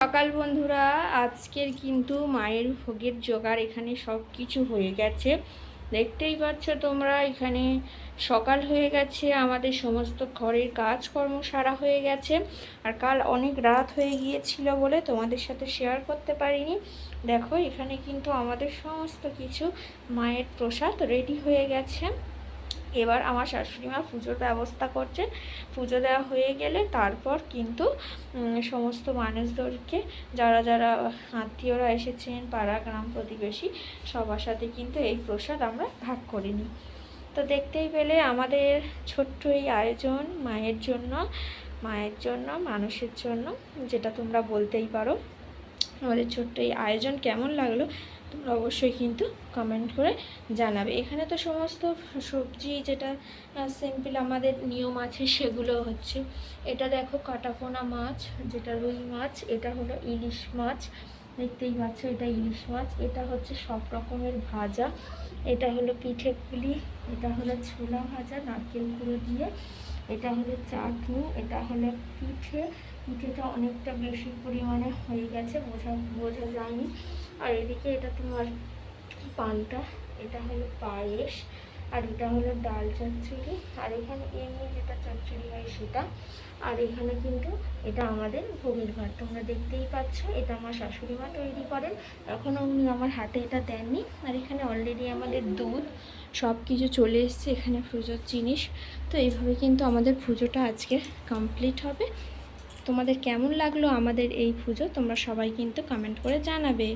সকাল বন্ধুরা, আজকের কিন্তু মায়ের ভোগের জোগাড় এখানে সব কিছু হয়ে গেছে। দেখতেই পাচ্ছ তোমরা, এখানে সকাল হয়ে গেছে, আমাদের সমস্ত ঘরের কাজকর্ম সারা হয়ে গেছে। আর কাল অনেক রাত হয়ে গিয়েছিল বলে তোমাদের সাথে শেয়ার করতে পারিনি। দেখো, এখানে কিন্তু আমাদের সমস্ত কিছু মায়ের প্রসাদ রেডি হয়ে গেছে। এবার আমার শাশুড়িমা পুজোর ব্যবস্থা করছে। পুজো দেওয়া হয়ে গেলে তারপর কিন্তু সমস্ত মানুষদেরকে, যারা যারা আত্মীয়রা এসেছেন, পাড়া গ্রাম প্রতিবেশী সবার সাথে কিন্তু এই প্রসাদ আমরা ভাগ করে নিই। তো দেখতেই পেলে আমাদের ছোট্ট এই আয়োজন মায়ের জন্য মানুষের জন্য, যেটা তোমরা বলতেই পারো। আমাদের ছোট্ট এই আয়োজন কেমন লাগলো তোমরা অবশ্যই কিন্তু কমেন্ট করে জানাবে। এখানে তো সমস্ত সবজি যেটা সিম্পল আমাদের নিয়ম আছে সেগুলো হচ্ছে, এটা দেখো কাটাপোনা মাছ, যেটা রুই মাছ, এটা হলো ইলিশ মাছ, দেখতেই পাচ্ছ এটা ইলিশ মাছ, এটা হচ্ছে সব রকমের ভাজা, এটা হলো পিঠে পুলি, এটা হলো ছোলা ভাজা নারকেল কুড়ো দিয়ে, এটা হলো চাটনি, এটা হলো পিঠেটা অনেকটা বেশি পরিমাণে হয়ে গেছে, বোঝা যায়নি। আর এদিকে এটা তোমার পান্তা, এটা হলো পায়েস, আর এটা হলো ডাল চচ্চড়ি, আর এখানে এমনি যেটা চচ্চড়ি হয় সেটা। আর এখানে কিন্তু এটা আমাদের ভোগের ভাত, তোমরা দেখতেই পাচ্ছ। এটা আমার শাশুড়ি মা তৈরি করেন, এখনও উনি আমার হাতে এটা দেননি। আর এখানে অলরেডি আমাদের দুধ সব কিছু চলে এসছে, এখানে পুজোর জিনিস। তো এইভাবে কিন্তু আমাদের পুজোটা আজকে কমপ্লিট হবে। তোমাদের কেমন লাগলো আমাদের এই পুজো তোমরা সবাই কিন্তু কমেন্ট করে জানাবে।